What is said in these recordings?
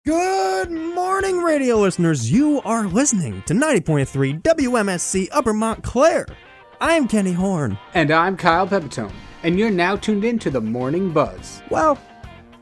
Good morning, radio listeners. You are listening to 90.3 WMSC Upper Montclair. I'm Kenny Horn. And I'm Kyle Pepitone, and you're now tuned in to the Morning Buzz. Well,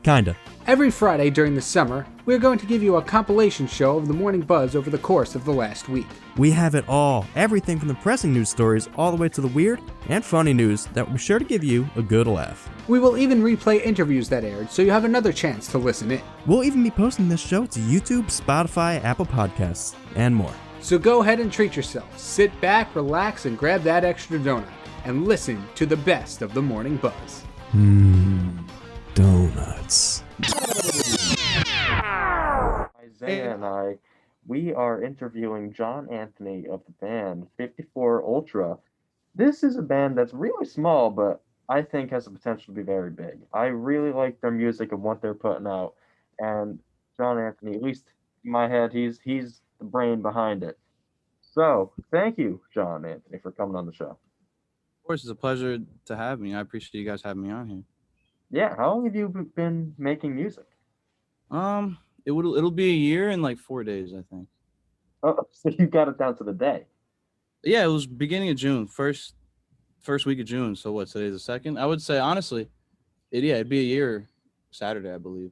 kinda. Every Friday during the summer, we're going to give you a compilation show of the Morning Buzz over the course of the last week. We have it all, everything from the pressing news stories all the way to the weird and funny news that will be sure to give you a good laugh. We will even replay interviews that aired, so you have another chance to listen in. We'll even be posting this show to YouTube, Spotify, Apple Podcasts, and more. So go ahead and treat yourself. Sit back, relax, and grab that extra donut, and listen to the best of the Morning Buzz. Donuts. Isaiah and we are interviewing John Anthony of the band 54 Ultra. This is a band that's really small, but I think has the potential to be very big. I really like their music and what they're putting out. And John Anthony, at least in my head, he's the brain behind it. So thank you, John Anthony, for coming on the show. Of course, it's a pleasure to have me. I appreciate you guys having me on here. Yeah, how long have you been making music? It'll be a year and like 4 days, I think. Oh, so you got it down to the day. Yeah, it was beginning of June, first week of June. So what? Today's the second. I would say honestly, it'd be a year Saturday, I believe.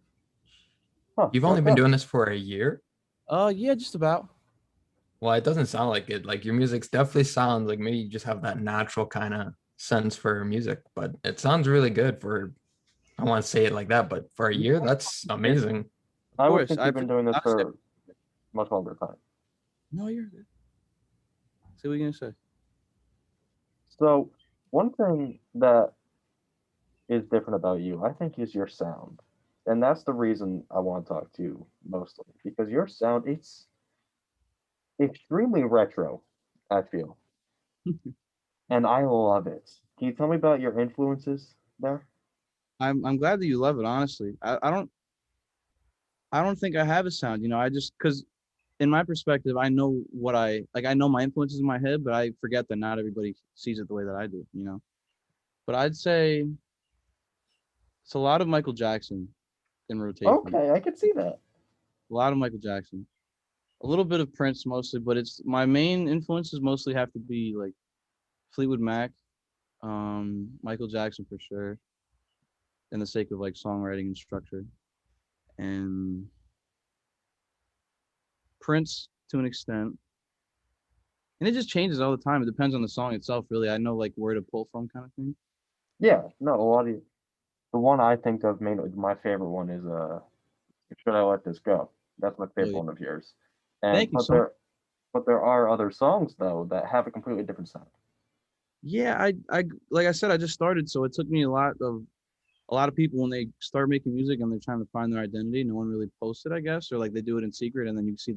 Huh, You've only been doing this for a year? Yeah, just about. Well, it doesn't sound like it. Like your music's definitely sounds like maybe you just have that natural kind of sense for music, but it sounds really good for. I don't want to say it like that, but for a year, that's amazing. I would think you've been doing this for a much longer time. No, you're good. See what you're gonna say. So one thing that is different about you, I think, is your sound. And that's the reason I want to talk to you mostly. Because your sound, it's extremely retro, I feel. And I love it. Can you tell me about your influences there? I'm glad that you love it. Honestly, I don't think I have a sound. I just because in my perspective, I know what I know my influences in my head, but I forget that not everybody sees it the way that I do. But I'd say it's a lot of Michael Jackson in rotation. Okay, I can see that. A lot of Michael Jackson, a little bit of Prince mostly, but it's my main influences mostly have to be like Fleetwood Mac, Michael Jackson for sure, in the sake of like songwriting and structure, and Prince to an extent. And it just changes all the time. It depends on the song itself, really. I know like where to pull from kind of thing. Yeah, no, a lot of the one I think of mainly, my favorite one is Should I Let This Go? That's my favorite one of yours. And Thank you so much. But there are other songs though that have a completely different sound. Yeah, I like I said, I just started, so it took me a lot of people when they start making music and they're trying to find their identity, no one really posts it, I guess, or like they do it in secret, and then you see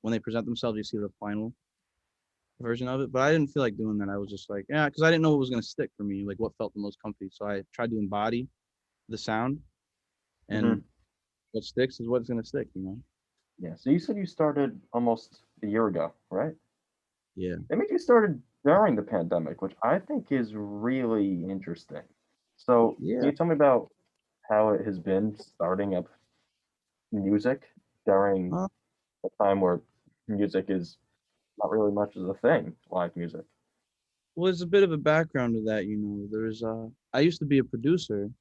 when they present themselves, you see the final version of it. But I didn't feel like doing that. I was just like, yeah, because I didn't know what was gonna stick for me, like what felt the most comfy. So I tried to embody the sound, and what sticks is what's gonna stick, Yeah. So you said you started almost a year ago, right? Yeah. That means you started during the pandemic, which I think is really interesting. So Yeah. can you tell me about how it has been starting up music during a time where music is not really much of a thing, live music? Well, there's a bit of a background to that, There's I used to be a producer,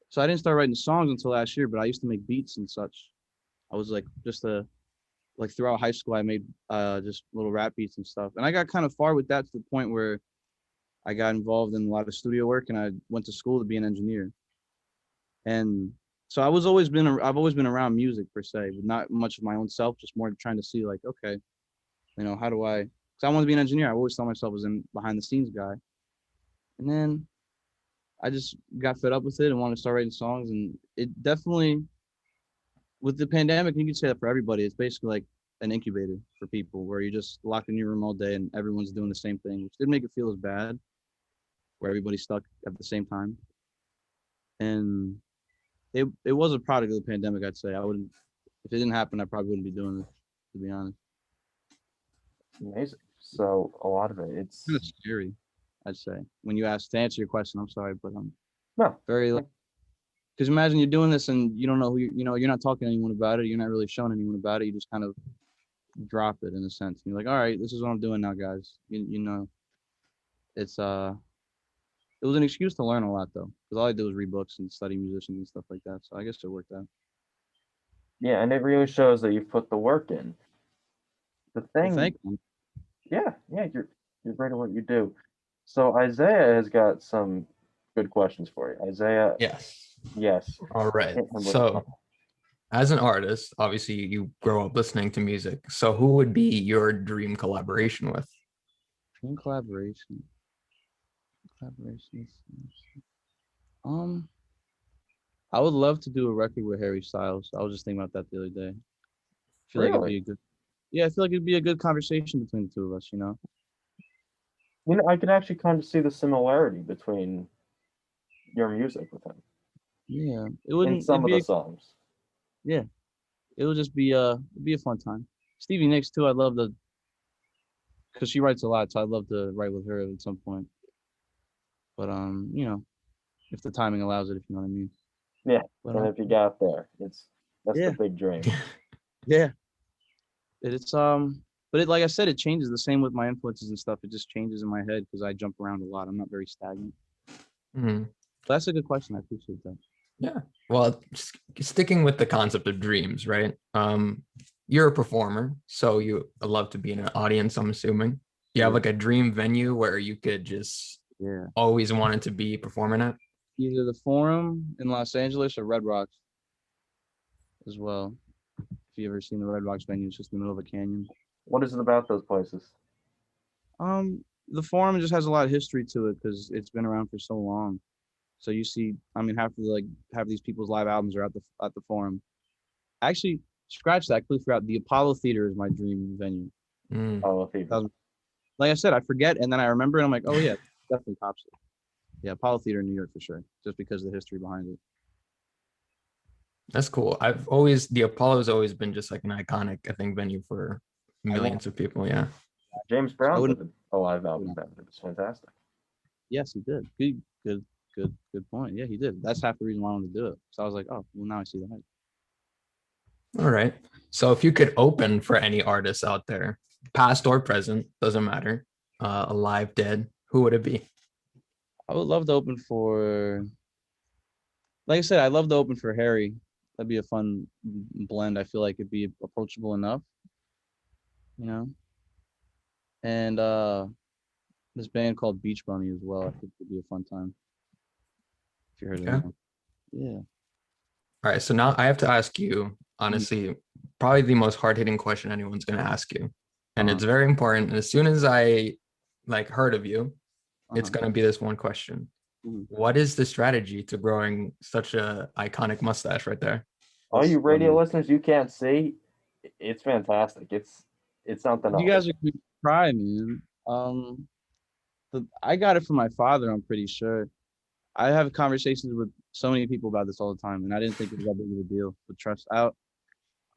so I didn't start writing songs until last year, but I used to make beats and such. I was like throughout high school, I made just little rap beats and stuff, and I got kind of far with that to the point where I got involved in a lot of studio work, and I went to school to be an engineer. And so I've always been around music per se, but not much of my own self, just more trying to see like, okay, how do I? Because I want to be an engineer. I always thought myself as a behind the scenes guy, and then I just got fed up with it and wanted to start writing songs. And it definitely, with the pandemic, you can say that for everybody. It's basically like an incubator for people where you're just locked in your room all day and everyone's doing the same thing, which didn't make it feel as bad, where everybody's stuck at the same time. And it was a product of the pandemic, I'd say. I wouldn't, if it didn't happen, I probably wouldn't be doing it, to be honest. Amazing. So a lot of it's kind of scary, I'd say. When you ask to answer your question, I'm sorry, but no, very like, Because imagine you're doing this and you don't know who you're not talking to anyone about it. You're not really showing anyone about it. You just kind of drop it in a sense. And you're like, all right, this is what I'm doing now, guys. You know, it's it was an excuse to learn a lot though, because all I did was read books and study musicians and stuff like that. So I guess it worked out. Yeah, and it really shows that you've put the work in. The Well, thing, thank you. yeah, you're great at what you do. So Isaiah has got some good questions for you. Isaiah, Yes. yes, All right. hit him with a So, couple. as an artist, obviously you grow up listening to music. So, who would be your dream collaboration with? Team collaboration. Collaborations. Um, I would love to do a record with Harry Styles. I was just thinking about that the other day. I feel like it'd be Really? a good. Yeah, I feel like it'd be a good conversation between the two of us. You know. You know, I can actually kind of see the similarity between your music with him Yeah, it in wouldn't. some It'd of be. the songs. Yeah, it would just be. It'd be a fun time. Stevie Nicks too. I'd love to, cause she writes a lot, so I'd love to write with her at some point. But you know, if the timing allows it, if you know what I mean. Yeah, But and if you got there, that's the yeah, big dream. yeah. It's but it like I said, it changes. The same with my influences and stuff. It just changes in my head because I jump around a lot. I'm not very stagnant. Mhm. That's a good question. I appreciate that. Yeah. Well, sticking with the concept of dreams, right? You're a performer, so you love to be in an audience, I'm assuming. You have Yeah. like a dream venue where you could just Yeah. always wanted to be performing at. Either the Forum in Los Angeles or Red Rocks as well. If you ever seen the Red Rocks venue, it's just in the middle of a canyon. What is it about those places? The Forum just has a lot of history to it because it's been around for so long. So you see, I mean, half these people's live albums are at the Forum. Actually, scratch that. I completely forgot. The Apollo Theater is my dream venue. Mm. Oh, Theater. Like I said, I forget, and then I remember, and I'm like, oh yeah, definitely tops it. Yeah, Apollo Theater in New York for sure, just because of the history behind it. That's cool. The Apollo has always been just like an iconic, I think, venue for millions of people. Yeah. James I Brown wouldn't. did a live album there. It was fantastic. Yes, he did. Good point. Yeah, he did. That's half the reason why I wanted to do it. So I was like, oh, well, now I see the hype. All right. So if you could open for any artists out there, past or present, doesn't matter, alive, dead, who would it be? I would love to open for, like I said, I'd love to open for Harry. That'd be a fun blend. I feel like it'd be approachable enough, you know. And this band called Beach Bunny as well. I think it'd be a fun time if you heard of Okay. them. Yeah. All right. So now I have to ask you, honestly, probably the most hard-hitting question anyone's going to ask you. And it's very important. And as soon as I heard of you, it's going to be this one question. Mhm. What is the strategy to growing such a iconic mustache right there? All you radio funny. listeners, you can't see. It's fantastic. It's something You else. guys are gonna cry, man. I got it from my father. I'm pretty sure. I have conversations with so many people about this all the time, and I didn't think it was that big of a deal. But trust out.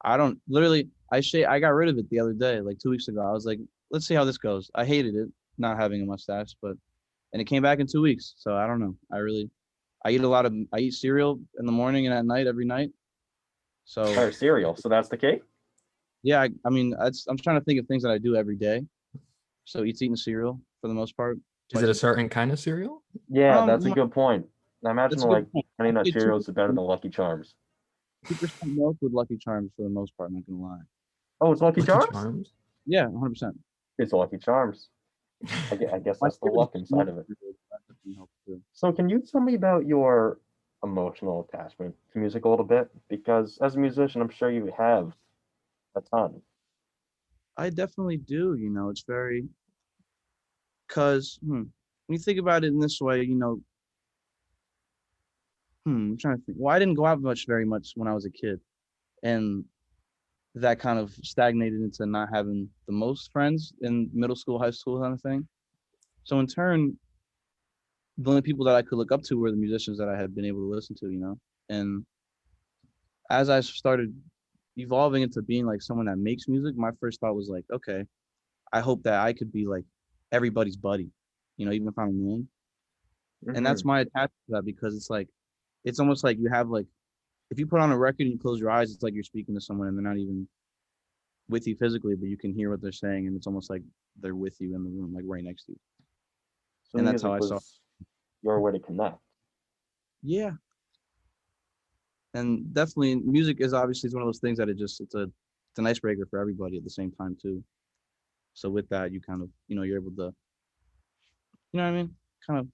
I don't literally. I got rid of it the other day, like 2 weeks ago. I was like, let's see how this goes. I hated it not having a mustache, and it came back in 2 weeks. So I don't know. I eat cereal in the morning and at night every night. So Or cereal. So that's the key. yeah, I mean, I'm trying to think of things that I do every day. So eating cereal for the most part. Is it a certain kind of cereal? Yeah, that's a good point. I imagine That's a like good point. Honey Nut I'd say Cheerios are better than Lucky Charms. 2% milk with Lucky Charms for the most part. I'm not gonna lie. Oh, it's Lucky Lucky Charms? Charms? Yeah, 100%. It's Lucky Charms. I guess My that's the favorite luck is inside of it. that definitely helps too. So can you tell me about your emotional attachment to music a little bit? Because as a musician, I'm sure you have a ton. I definitely do. You know, it's very because when you think about it in this way, you know, I'm trying to think. Well, I didn't go out very much when I was a kid, and that kind of stagnated into not having the most friends in middle school, high school, kind of thing. So in turn, the only people that I could look up to were the musicians that I had been able to listen to, you know. And as I started evolving into being like someone that makes music, my first thought was like, okay, I hope that I could be like everybody's buddy, you know, even if I'm alone. And that's Mhm. my attachment to that because it's like it's almost like you have like, if you put on a record and you close your eyes, it's like you're speaking to someone and they're not even with you physically, but you can hear what they're saying, and it's almost like they're with you in the room, like right next to you. So And that's how music I saw. was your way to connect. Yeah, and definitely music is obviously it's one of those things that it's an icebreaker for everybody at the same time too. So with that, you kind of you're able to what I mean, kind of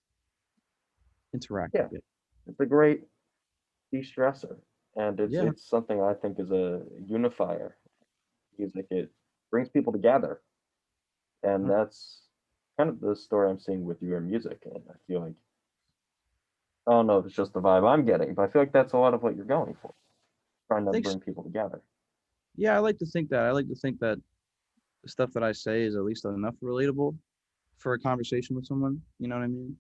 interact. Yeah, I guess. it's a great de-stressor, and it's Yeah, it's something I think is a unifier. Music, it brings people together, and that's kind of the story I'm seeing with your music. And I feel like I don't know if it's just the vibe I'm getting, but I feel like that's a lot of what you're going for, trying to thanks. bring people together. Yeah, I like to think that. I like to think that the stuff that I say is at least enough relatable for a conversation with someone. You know what I mean?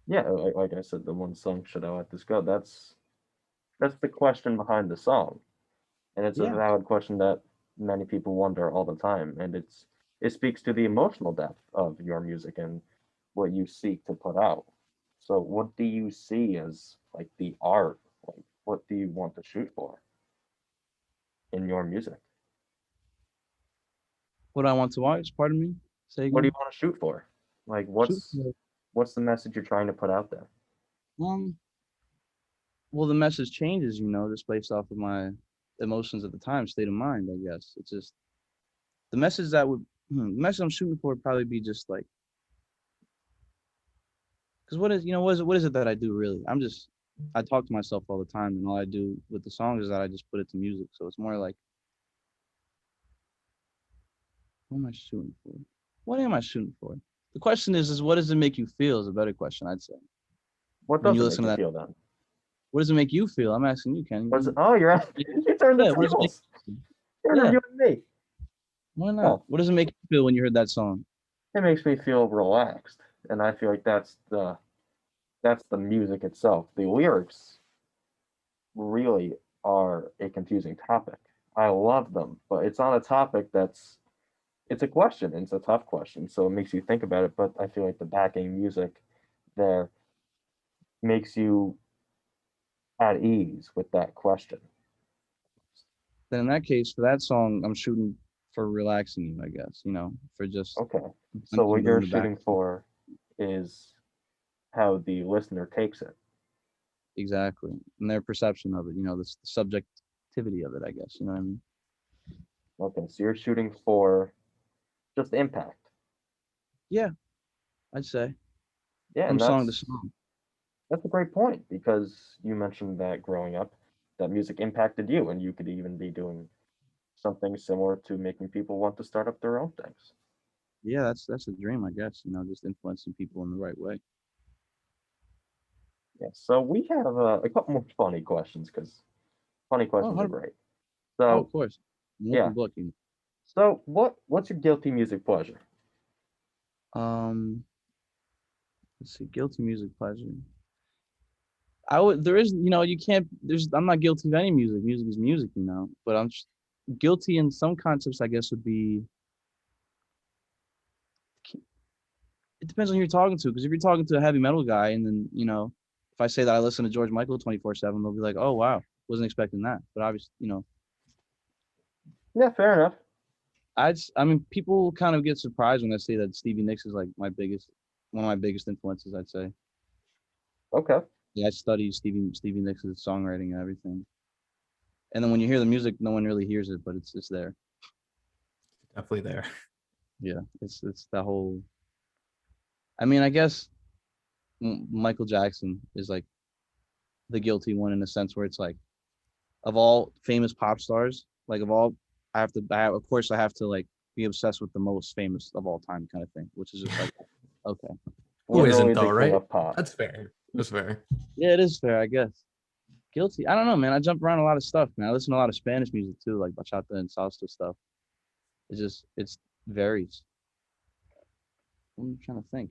Yeah, like I said, the one song "Should I Let This Go?" That's the question behind the song, and it's a Yeah. valid question that many people wonder all the time, and it speaks to the emotional depth of your music and what you seek to put out. So, what do you see as like the art? Like, what do you want to shoot for in your music? What I want to watch? Pardon me. Say What do you again. want to shoot for? Like, Shoot. what's the message you're trying to put out there? Um. Well, the message changes, just based off of my emotions at the time, state of mind. I guess it's just the message the message I'm shooting for would probably be just like, because what is it that I do really? I talk to myself all the time, and all I do with the songs is that I just put it to music. So it's more like, what am I shooting for? What am I shooting for? The question is what does it make you feel? Is a better question, I'd say. What When does you it listen make to you that, feel then? what does it make you feel? I'm asking you, Kenny. Oh, you're at, you turned the Yeah, what does it make? tables. You're Yeah, interviewing me. why not? Oh, What does it make you feel when you heard that song? it makes me feel relaxed, and I feel like that's the music itself. The lyrics really are a confusing topic. I love them, but it's on a topic it's a question. It's a tough question, so it makes you think about it. But I feel like the backing music there makes you at ease with that question. Then in that case, for that song, I'm shooting for relaxing you, I guess. For just Okay, so something what going you're in the back. shooting for is how the listener takes it. Exactly, and their perception of it. The subjectivity of it, I guess. You know what I mean? Okay, so you're shooting for just impact. Yeah, I'd say Yeah, from and song to that's song. that's a great point because you mentioned that growing up, that music impacted you, and you could even be doing something similar to making people want to start up their own things. Yeah, that's a dream, I guess. Just influencing people in the right way. Yeah, so we have a couple more funny questions because funny Oh, questions are 100 great. oh, So of course. I'm an yeah, open book. so what's your guilty music pleasure? Um, let's see, guilty music pleasure. I would. There is, you can't. I'm not guilty of any music. Music is music, But I'm guilty in some concepts. I guess would be. It depends on who you're talking to. Because if you're talking to a heavy metal guy, and then if I say that I listen to George Michael 24/7, they'll be like, "Oh wow, wasn't expecting that." But obviously, Yeah, fair enough. I mean, people kind of get surprised when I say that Stevie Nicks is like one of my biggest influences. I'd say. Okay. Yeah, I studied Stevie Nicks' songwriting and everything. And then when you hear the music, no one really hears it, but it's there. Definitely there. Yeah, it's that whole. I mean, I guess Michael Jackson is like the guilty one in a sense where it's like of all famous pop stars, like of all, of course, I have to like be obsessed with the most famous of all time kind of thing, which is just like, okay, Who Literally isn't the though, king right? of pop. That's fair. That's fair. yeah, it is fair, I guess. Guilty. I don't know, man. I jump around a lot of stuff, man. I listen to a lot of Spanish music too, like bachata and salsa stuff. It's varies. I'm trying to think.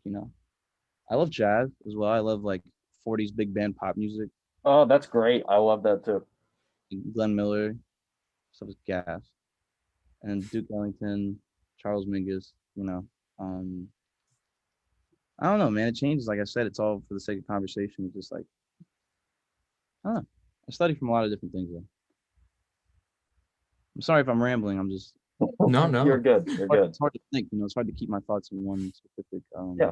I love jazz as well. I love like 40s big band pop music. Oh, that's great. I love that too. Glenn Miller, stuff is gas. And Duke Ellington, Charles Mingus. Um, I don't know, man. It changes. Like I said, it's all for the sake of conversation. It's just like Huh. I study from a lot of different things though. I'm sorry if I'm rambling. I'm just No, You're no. good. You're good. it's hard to think. It's hard to keep my thoughts in one specific Yeah.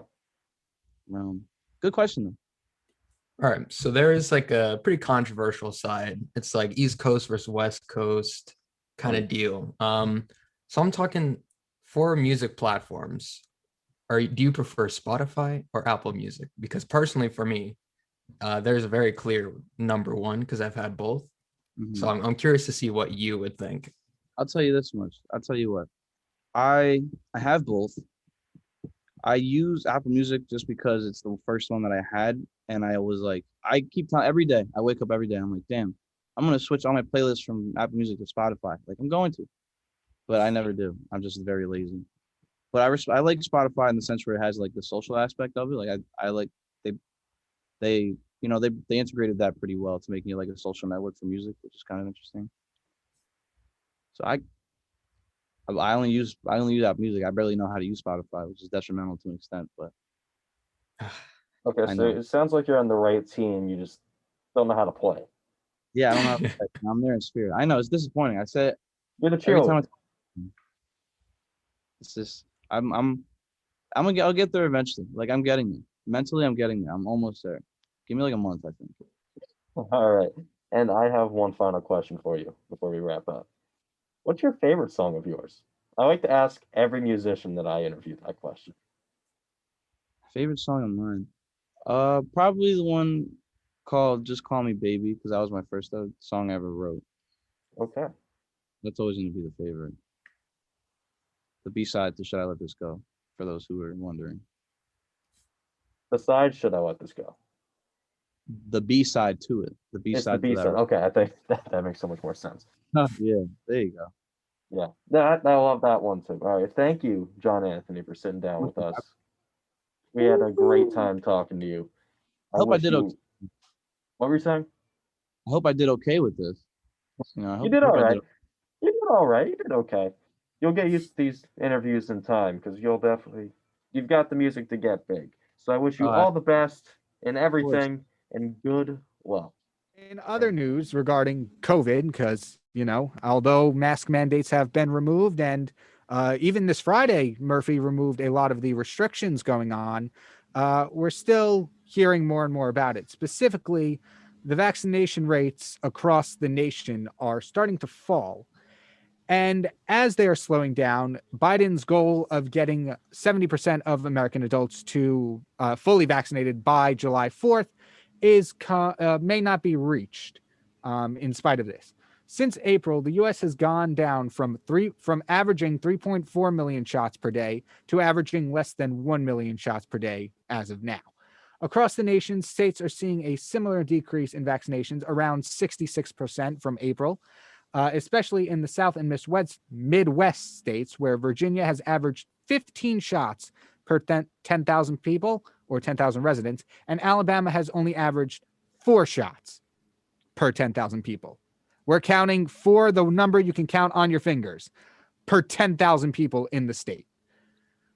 realm. Good question though. All right. So there is like a pretty controversial side. It's like East Coast versus West Coast kind of deal. So I'm talking for music platforms. Do you prefer Spotify or Apple Music? Because personally, for me, there's a very clear number one because I've had both. So Mhm. I'm curious to see what you would think. I'll tell you this much. I'll tell you what. I have both. I use Apple Music just because it's the first one that I had, and I was like, I keep telling every day. I wake up every day. I'm like, damn, I'm gonna switch all my playlists from Apple Music to Spotify. Like I'm going to, but I never do. I'm just very lazy. But I like Spotify in the sense where it has like the social aspect of it. Like I like they they they integrated that pretty well to making it like a social network for music, which is kind of interesting. So I only use Apple Music. I barely know how to use Spotify, which is detrimental to an extent, but Okay, I so know. it sounds like you're on the right team. You just don't know how to play. Yeah, I don't know. I'm there in spirit. I know it's disappointing. I said You're the every time cheerleader. it's just I'll get there eventually. Like I'm getting there. Mentally, I'm getting there. I'm almost there. Give me like a month, I think. All right. And I have one final question for you before we wrap up. What's your favorite song of yours? I like to ask every musician that I interview that question. Favorite song of mine. Probably the one called "Just Call Me Baby" because that was my first song I ever wrote. Okay. That's always gonna be the favorite. The B side to "Should I Let This Go" for those who were wondering. Besides, should I let this go? The B side to it. The B It's the side to B that. side. Okay, I think that makes so much more sense. Yeah, there you go. Yeah, that I love that one too. All right, thank you, John Anthony, for sitting down with us. We had a great time talking to you. I I hope I wish did okay. you. What were you saying? I hope I did okay with this. I You hope did all I did. right. You did all right. You did okay. You'll get used to these interviews in time because you've got the music to get big. So I wish you Uh, all the best in of course. everything and good luck. In other news regarding COVID, because, although mask mandates have been removed and even this Friday, Murphy removed a lot of the restrictions going on, we're still hearing more and more about it. Specifically, the vaccination rates across the nation are starting to fall. And as they are slowing down, Biden's goal of getting 70% of American adults to fully vaccinated by July 4th may not be reached in spite of this. Since April, the U.S. has gone down from averaging 3.4 million shots per day to averaging less than 1 million shots per day as of now. Across the nation, states are seeing a similar decrease in vaccinations, around 66% from April, especially in the South and Midwest states, where Virginia has averaged 15 shots per 10,000 people or 10,000 residents, and Alabama has only averaged 4 shots per 10,000 people. We're counting for the number you can count on your fingers per 10,000 people in the state.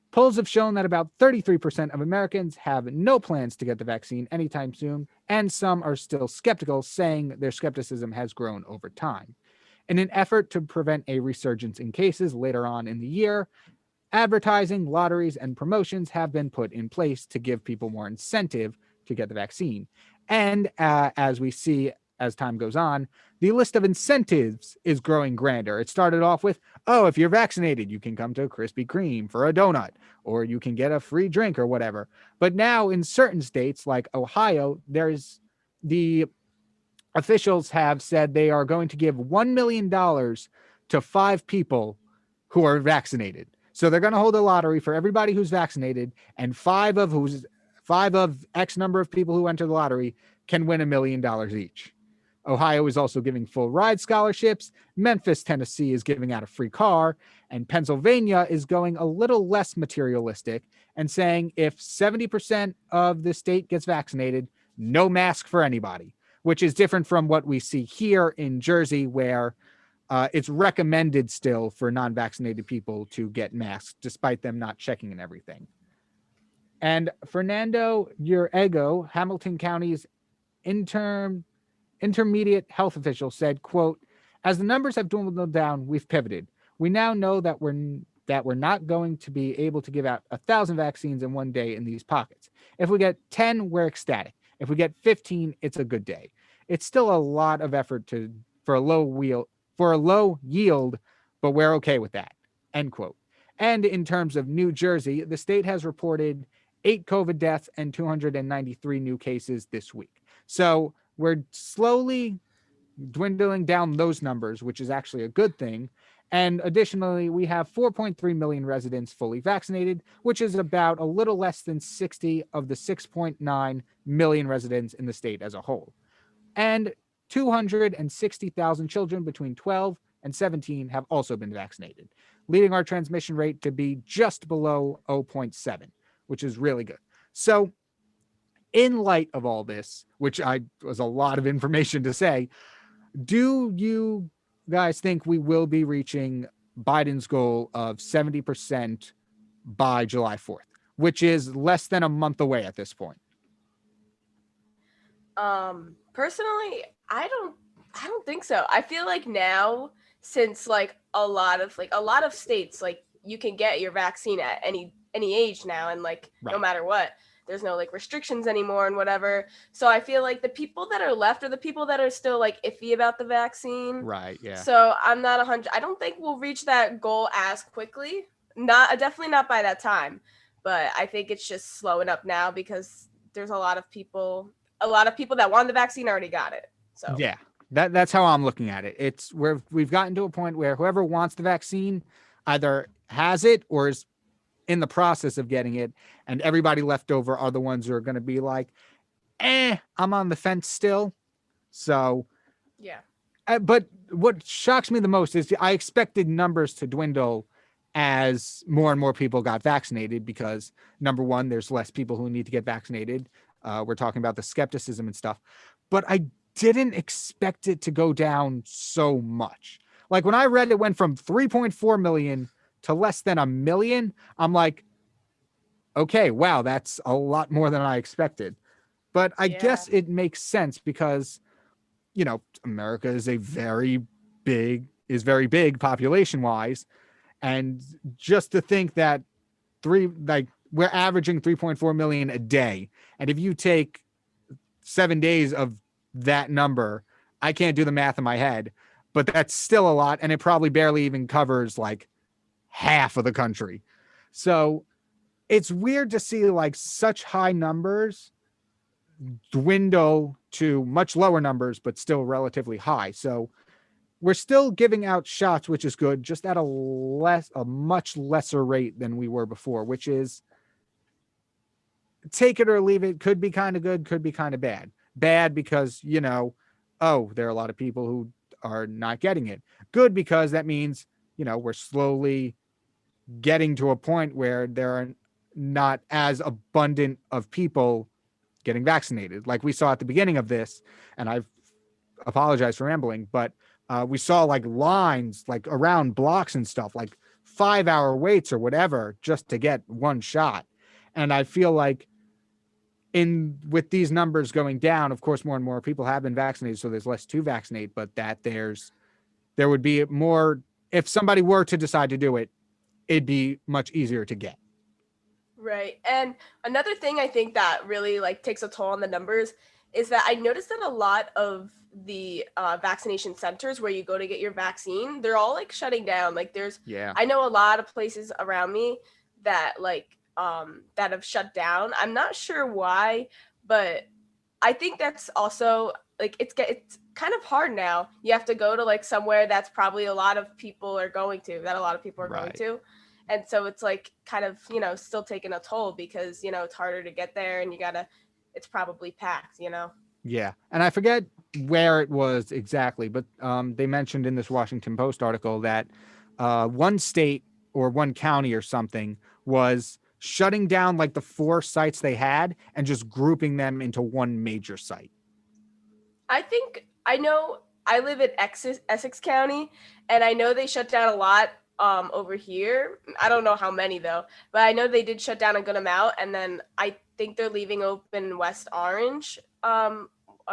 Polls have shown that about 33% of Americans have no plans to get the vaccine anytime soon, and some are still skeptical, saying their skepticism has grown over time. In an effort to prevent a resurgence in cases later on in the year, advertising, lotteries, and promotions have been put in place to give people more incentive to get the vaccine. And as we see as time goes on, the list of incentives is growing grander. It started off with, oh, if you're vaccinated, you can come to Krispy Kreme for a donut, or you can get a free drink or whatever. But now in certain states like Ohio, there's the officials have said they are going to give $1 million to 5 people who are vaccinated. So they're going to hold a lottery for everybody who's vaccinated, and 5 of X number of people who enter the lottery can win $1 million each. Ohio is also giving full ride scholarships. Memphis, Tennessee is giving out a free car, and Pennsylvania is going a little less materialistic and saying if 70% of the state gets vaccinated, no mask for anybody, which is different from what we see here in Jersey, where it's recommended still for non-vaccinated people to get masks, despite them not checking and everything. And Fernando Hamilton County's interim intermediate health official said, quote, "As the numbers have dwindled down, we've pivoted. We now know that we're not going to be able to give out 1,000 vaccines in one day in these pockets. If we get 10, we're ecstatic. If we get 15, it's a good day. It's still a lot of effort for a low yield, but we're okay with that." End quote. And in terms of New Jersey, the state has reported 8 COVID deaths and 293 new cases this week. So we're slowly dwindling down those numbers, which is actually a good thing. And additionally, we have 4.3 million residents fully vaccinated, which is about a little less than 60 of the 6.9 million residents in the state as a whole. And 260,000 children between 12 and 17 have also been vaccinated, leading our transmission rate to be just below 0.7, which is really good. So in light of all this, which was a lot of information to say, do you guys think we will be reaching Biden's goal of 70% by July 4th, which is less than a month away at this point? Personally, I don't think so. I feel like now, since like a lot of states, like you can get your vaccine at any age now, and like no matter what, there's no like restrictions anymore and whatever. So I feel like the people that are left are the people that are still like iffy about the vaccine. Right. Yeah. So I'm not 100. I don't think we'll reach that goal as quickly. Definitely not by that time. But I think it's just slowing up now because there's a lot of people that want the vaccine already got it. So yeah, that's how I'm looking at it. It's where we've gotten to a point where whoever wants the vaccine either has it or is in the process of getting it, and everybody left over are the ones who are going to be like, I'm on the fence still. So yeah. But what shocks me the most is I expected numbers to dwindle as more and more people got vaccinated because, number one, there's less people who need to get vaccinated. We're talking about the skepticism and stuff. But I didn't expect it to go down so much. Like when I read it went from 3.4 million to less than a million, I'm like, okay, wow, that's a lot more than I expected. But I guess it makes sense because, you know, America is very big population wise. And just to think that we're averaging 3.4 million a day. And if you take 7 days of that number, I can't do the math in my head, but that's still a lot. And it probably barely even covers like half of the country. So it's weird to see like such high numbers dwindle to much lower numbers, but still relatively high. So we're still giving out shots, which is good, just at a much lesser rate than we were before, which is take it or leave it. Could be kind of good, could be kind of bad. Bad because, you know, there are a lot of people who are not getting it. Good because that means, you know, we're slowly getting to a point where there are not as abundant of people getting vaccinated. Like we saw at the beginning of this, and I've apologized for rambling, but we saw like lines like around blocks and stuff, like 5-hour waits or whatever, just to get one shot. And I feel like with these numbers going down, of course, more and more people have been vaccinated, so there's less to vaccinate, but that there would be more, if somebody were to decide to do it, it'd be much easier to get. Right. And another thing I think that really like takes a toll on the numbers is that I noticed that a lot of the vaccination centers where you go to get your vaccine, they're all like shutting down. Like I know a lot of places around me that like that have shut down. I'm not sure why, but I think that's also like it's kind of hard now. You have to go to like somewhere that's probably a lot of people are going to. And so it's like kind of, you know, still taking a toll because, you know, it's harder to get there and it's probably packed, you know? Yeah. And I forget where it was exactly, but they mentioned in this Washington Post article that one state or one county or something was shutting down like the 4 sites they had and just grouping them into one major site. I know I live in Essex County, and I know they shut down a lot over here. I don't know how many though, but I know they did shut down a good amount, and then I think they're leaving open West Orange, a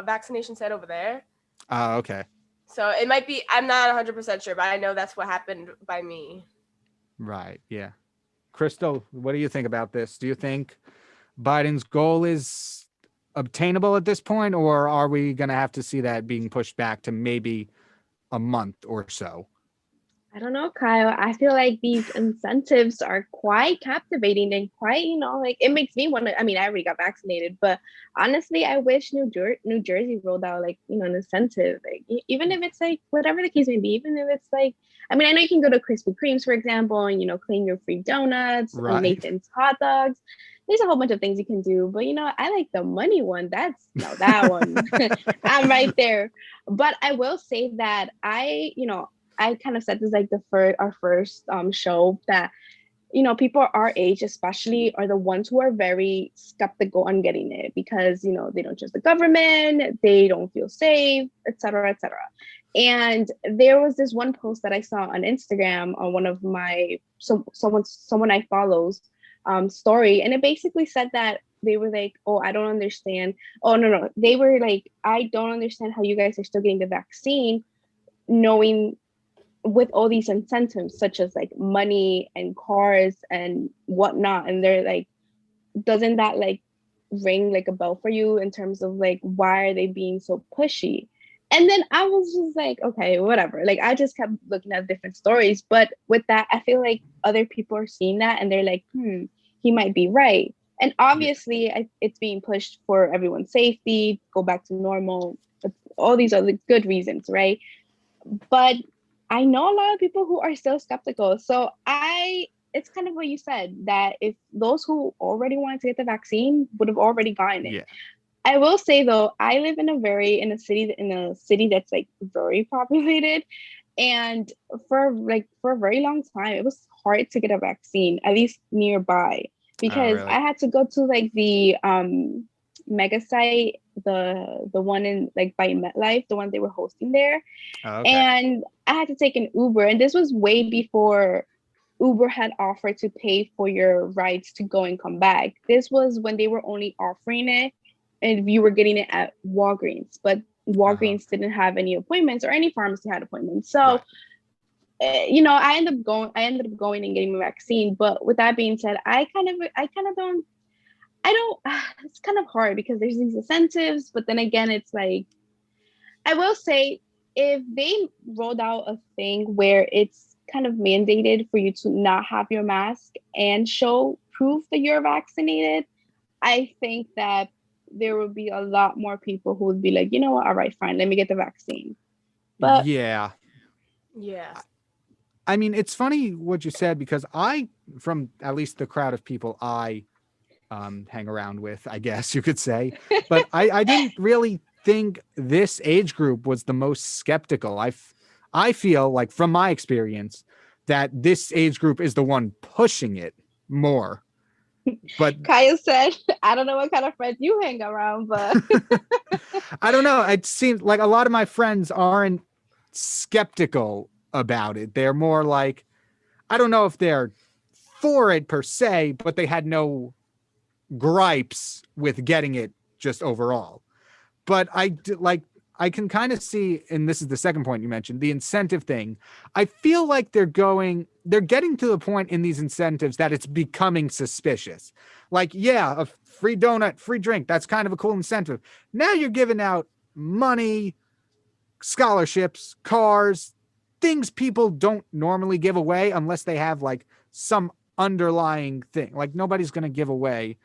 vaccination site over there. Oh, okay. So it might be, I'm not 100% sure, but I know that's what happened by me. Right. Yeah. Crystal, what do you think about this? Do you think Biden's goal is obtainable at this point, or are we going to have to see that being pushed back to maybe a month or so? I don't know, Kyle. I feel like these incentives are quite captivating and quite, like it makes me want to. I mean, I already got vaccinated, but honestly, I wish New Jersey rolled out like an incentive, like even if it's like whatever the case may be, even if it's like, I mean, I know you can go to Krispy Kremes, for example, and claim your free donuts, Right. Nathan's hot dogs. There's a whole bunch of things you can do, but I like the money one. That one. I'm right there. But I will say that I kind of said this like our first show that people our age especially are the ones who are very skeptical on getting it because they don't trust the government, they don't feel safe, etc., etc. And there was this one post that I saw on Instagram on one of my someone I follows story, and it basically said that they were like, oh, I don't understand. Oh, no, they were like, I don't understand how you guys are still getting the vaccine knowing with all these incentives such as like money and cars and whatnot. And they're like, doesn't that like ring like a bell for you in terms of like, why are they being so pushy? And then I was just like, okay, whatever. Like I just kept looking at different stories. But with that, I feel like other people are seeing that and they're like, he might be right. And obviously it's being pushed for everyone's safety, go back to normal, all these other good reasons, right? But I know a lot of people who are still skeptical. So it's kind of what you said, that if those who already wanted to get the vaccine would have already gotten it. Yeah. I will say though, I live in a city that's like very populated. And for a very long time, it was hard to get a vaccine, at least nearby, because really? I had to go to like the mega site, the one in like by MetLife, the one they were hosting there. Oh, okay. And I had to take an Uber, and this was way before Uber had offered to pay for your rides to go and come back. This was when they were only offering it and you were getting it at Walgreens, but Walgreens didn't have any appointments, or any pharmacy had appointments. So, I ended up going and getting a vaccine. But with that being said, I kind of don't, it's kind of hard because there's these incentives, but then again, it's like, I will say, if they rolled out a thing where it's kind of mandated for you to not have your mask and show proof that you're vaccinated, I think that there would be a lot more people who would be like, you know what, all right, fine, let me get the vaccine. But Yeah. I mean, it's funny what you said, because from at least the crowd of people I hang around with, I guess you could say, but I didn't really think this age group was the most skeptical. I feel like from my experience that this age group is the one pushing it more. But Kaya said, I don't know what kind of friends you hang around, but I don't know. It seems like a lot of my friends aren't skeptical about it. They're more like, I don't know if they're for it per se, but they had no gripes with getting it just overall. But I can kind of see, and this is the second point you mentioned, the incentive thing. I feel like they're getting to the point in these incentives that it's becoming suspicious. Like, yeah, a free donut, free drink, that's kind of a cool incentive. Now you're giving out money, scholarships, cars, things people don't normally give away unless they have like some underlying thing. Like nobody's going to give away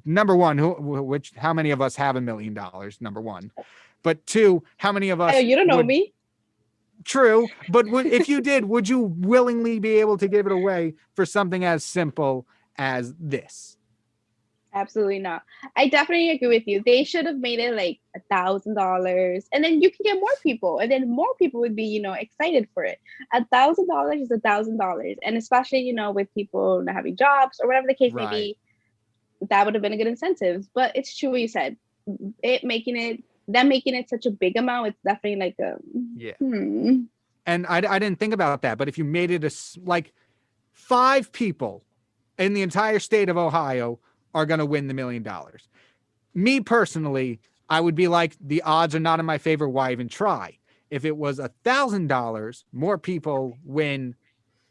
number one, how many of us have $1 million? Number one, but two, how many of us? you don't know me. True, but if you did, would you willingly be able to give it away for something as simple as this? Absolutely not. I definitely agree with you. They should have made it like $1,000, and then you can get more people, and then more people would be, excited for it. $1,000 is $1,000, and especially, with people not having jobs or whatever the case may be, that would have been a good incentive. But it's true what you said. Making it such a big amount, it's definitely like a And I didn't think about that, but if you made it like 5 people in the entire state of Ohio are going to win the $1 million. Me personally, I would be like, the odds are not in my favor. Why even try? If it was $1,000, more people win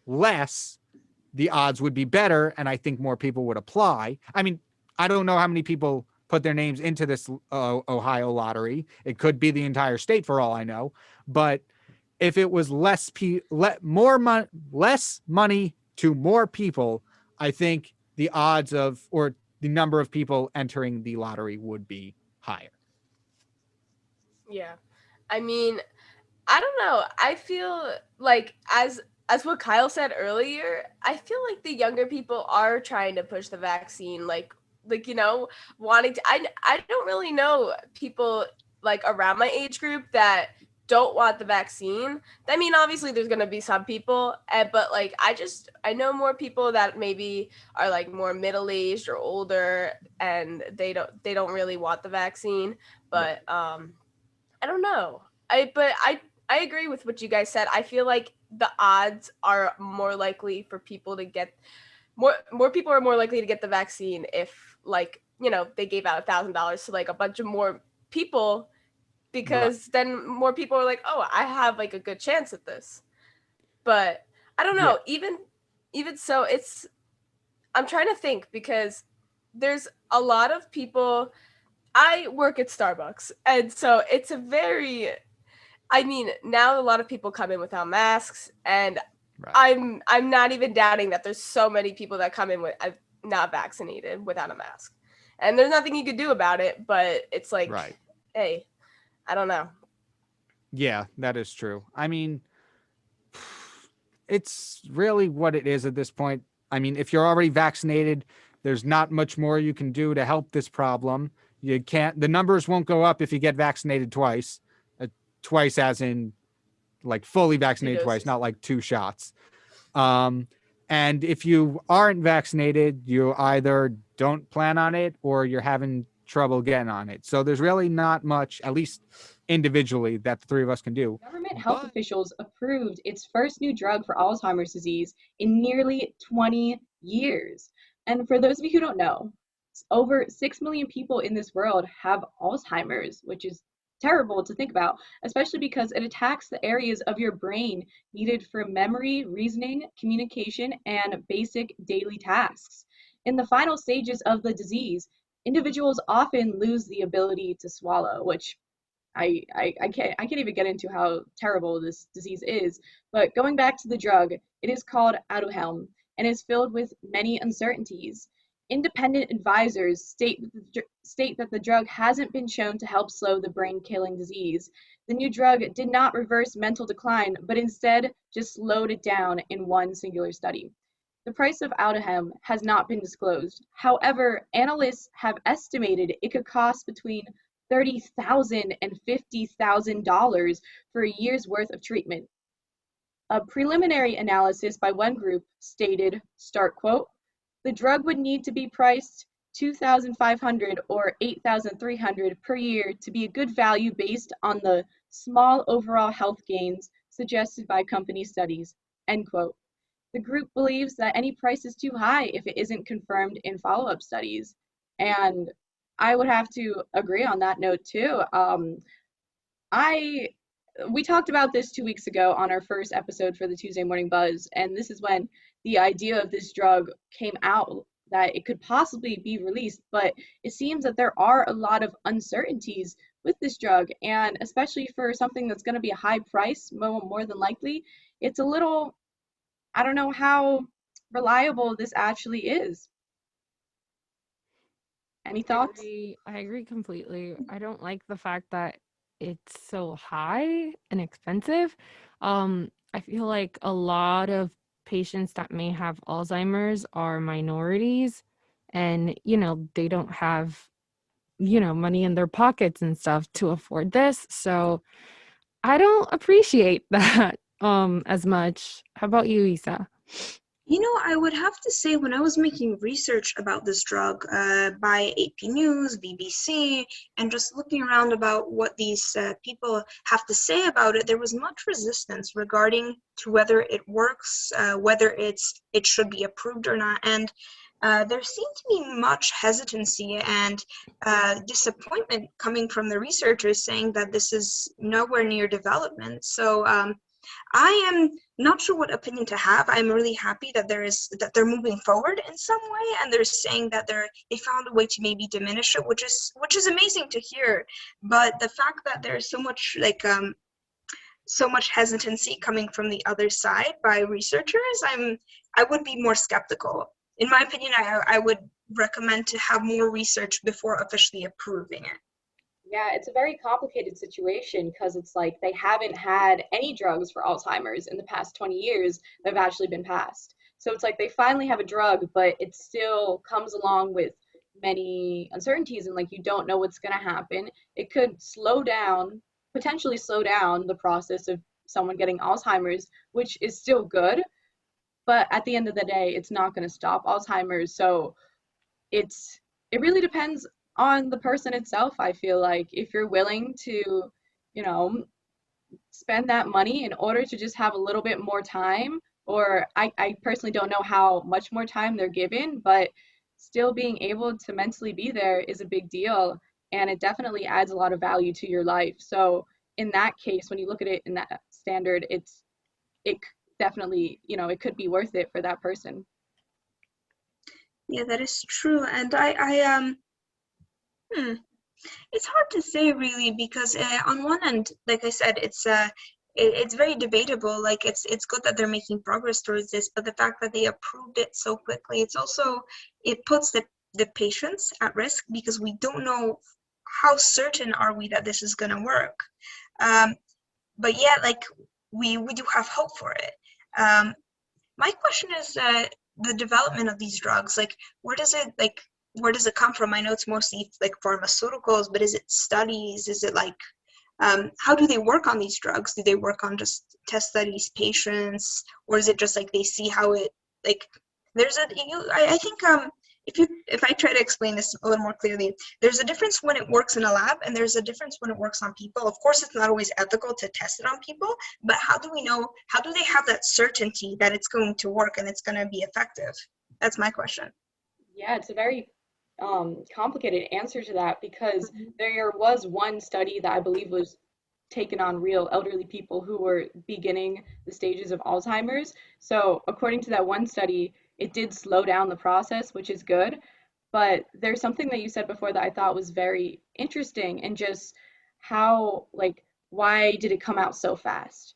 less, the odds would be better, and I think more people would apply. I mean, I don't know how many people put their names into this Ohio lottery. It could be the entire state for all I know. But if it was less money to more people, I think the odds of, or the number of people entering the lottery would be higher. Yeah. I mean, I don't know. I feel like as what Kyle said earlier, I feel like the younger people are trying to push the vaccine, like you know, wanting to. I don't really know people like around my age group that don't want the vaccine. I mean, obviously there's gonna be some people, but like I know more people that maybe are like more middle aged or older, and they don't really want the vaccine. But I don't know. I agree with what you guys said. I feel like the odds are more likely for people to get more people are more likely to get the vaccine if, like, you know, they gave out $1,000 to like a bunch of more people, because then more people are like, oh, I have like a good chance at this. But I don't know. Even so, I'm trying to think, because there's a lot of people. I work at Starbucks, and so it's a very, I mean, now a lot of people come in without masks, and I'm not even doubting that there's so many people that come in with not vaccinated without a mask, and there's nothing you could do about it. But it's like, hey, I don't know. Yeah, that is true. I mean, it's really what it is at this point. I mean, if you're already vaccinated, there's not much more you can do to help this problem. You can't, the numbers won't go up if you get vaccinated twice. Twice as in like fully vaccinated twice, not like 2 shots. And if you aren't vaccinated, you either don't plan on it or you're having trouble getting on it. So there's really not much, at least individually, that the 3 of us can do. Government health officials approved its first new drug for Alzheimer's disease in nearly 20 years. And for those of you who don't know, over 6 million people in this world have Alzheimer's, which is terrible to think about, especially because it attacks the areas of your brain needed for memory, reasoning, communication, and basic daily tasks. In the final stages of the disease, individuals often lose the ability to swallow, which I can't even get into how terrible this disease is. But going back to the drug, it is called Aduhelm and is filled with many uncertainties. Independent advisors state that the drug hasn't been shown to help slow the brain-killing disease. The new drug did not reverse mental decline, but instead just slowed it down in one singular study. The price of Aduhelm has not been disclosed. However, analysts have estimated it could cost between $30,000 and $50,000 for a year's worth of treatment. A preliminary analysis by one group stated, start quote, the drug would need to be priced $2,500 or $8,300 per year to be a good value based on the small overall health gains suggested by company studies, end quote. The group believes that any price is too high if it isn't confirmed in follow-up studies. And I would have to agree on that note too. We talked about this 2 weeks ago on our first episode for the Tuesday Morning Buzz, and this is when the idea of this drug came out, that it could possibly be released, but it seems that there are a lot of uncertainties with this drug, and especially for something that's going to be a high price, more than likely, it's a little, I don't know how reliable this actually is. Any thoughts? I agree completely. I don't like the fact that it's so high and expensive. I feel like a lot of patients that may have Alzheimer's are minorities, and they don't have money in their pockets and stuff to afford this. So I don't appreciate that as much. How about you, Isa? I would have to say, when I was making research about this drug by AP News, BBC, and just looking around about what these people have to say about it, there was much resistance regarding to whether it works, whether it should be approved or not. And there seemed to be much hesitancy and disappointment coming from the researchers saying that this is nowhere near development. So I am not sure what opinion to have. I'm really happy that they're moving forward in some way, and they're saying that they found a way to maybe diminish it, which is amazing to hear. But the fact that there's so much so much hesitancy coming from the other side by researchers, I would be more skeptical. In my opinion, I would recommend to have more research before officially approving it. Yeah, it's a very complicated situation because it's like they haven't had any drugs for Alzheimer's in the past 20 years that have actually been passed. So it's like they finally have a drug, but it still comes along with many uncertainties, and like you don't know what's going to happen. It could potentially slow down the process of someone getting Alzheimer's, which is still good, but at the end of the day, it's not going to stop Alzheimer's. So it really depends on the person itself. I feel like if you're willing to, you know, spend that money in order to just have a little bit more time, or I personally don't know how much more time they're given, but still being able to mentally be there is a big deal, and it definitely adds a lot of value to your life. So in that case, when you look at it in that standard, it definitely, it could be worth it for that person. Yeah, that is true. And it's hard to say really, because on one end, like I said, it's very debatable. Like it's good that they're making progress towards this, but the fact that they approved it so quickly, it puts the patients at risk, because we don't know how certain are we that this is gonna work. But yeah, like we do have hope for it. My question is the development of these drugs, like where does it come from? I know it's mostly like pharmaceuticals, but is it studies? Is it like how do they work on these drugs? Do they work on just test studies, patients, or is it just like they see how it like? I think if I try to explain this a little more clearly, there's a difference when it works in a lab, and there's a difference when it works on people. Of course, it's not always ethical to test it on people, but how do we know? How do they have that certainty that it's going to work and it's going to be effective? That's my question. Yeah, it's a very complicated answer to that, because there was one study that I believe was taken on real elderly people who were beginning the stages of Alzheimer's. So according to that one study, it did slow down the process, which is good. But there's something that you said before that I thought was very interesting, and just how, like, why did it come out so fast?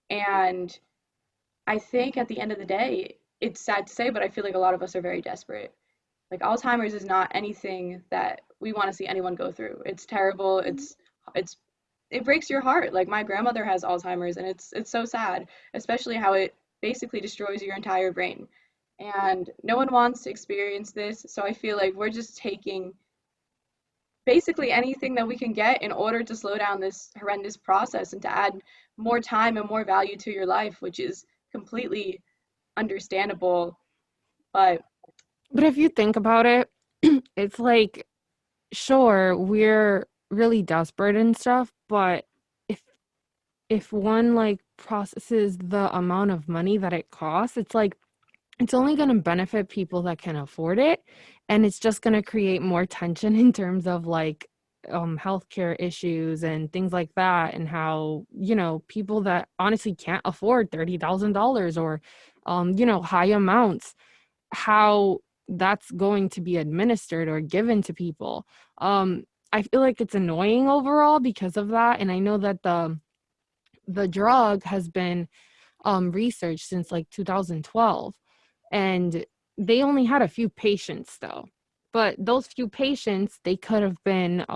And I think at the end of the day, it's sad to say, but I feel like a lot of us are very desperate. Like Alzheimer's is not anything that we want to see anyone go through. It's terrible. It breaks your heart. Like my grandmother has Alzheimer's, and it's so sad, especially how it basically destroys your entire brain. And no one wants to experience this, so I feel like we're just taking basically anything that we can get in order to slow down this horrendous process and to add more time and more value to your life, which is completely understandable. But if you think about it, it's like, sure, we're really desperate and stuff, but if one like processes the amount of money that it costs, it's like it's only going to benefit people that can afford it, and it's just going to create more tension in terms of like healthcare issues and things like that, and how people that honestly can't afford $30,000 or high amounts, how that's going to be administered or given to people. I feel like it's annoying overall because of that, and I know that the drug has been researched since like 2012, and they only had a few patients though, but those few patients, they could have been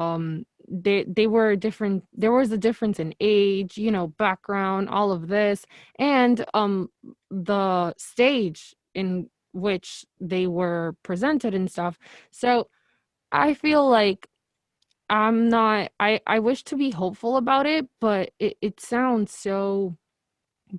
they were different. There was a difference in age, background, all of this, and the stage in which they were presented and stuff. So I feel like I wish to be hopeful about it, but it sounds so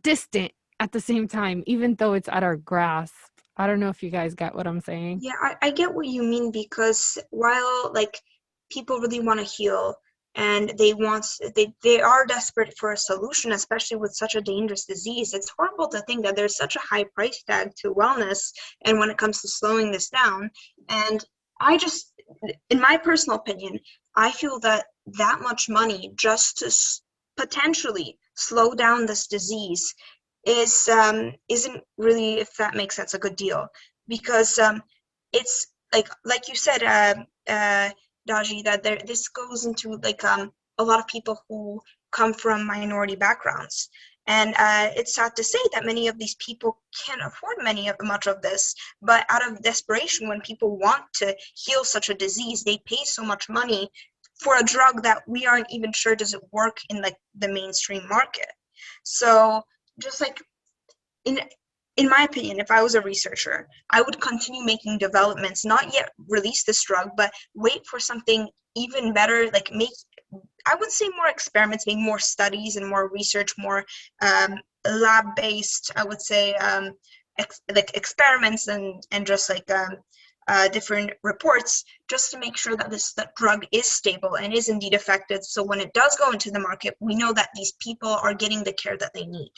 distant at the same time, even though it's at our grasp. I don't know if you guys get what I'm saying. Yeah, I get what you mean, because while like people really want to heal and they are desperate for a solution, especially with such a dangerous disease. It's horrible to think that there's such a high price tag to wellness and when it comes to slowing this down. And I just, in my personal opinion, I feel that much money just to potentially slow down this disease isn't really, if that makes sense, a good deal, because it's like you said, Daji, that this goes into a lot of people who come from minority backgrounds, and it's sad to say that many of these people can't afford much of this. But out of desperation, when people want to heal such a disease, they pay so much money for a drug that we aren't even sure does it work in the mainstream market. So just in my opinion, if I was a researcher, I would continue making developments, not yet release this drug, but wait for something even better, I would say more experiments, make more studies and more research, more lab-based, I would say, experiments and just different reports, just to make sure that that drug is stable and is indeed effective. So when it does go into the market, we know that these people are getting the care that they need.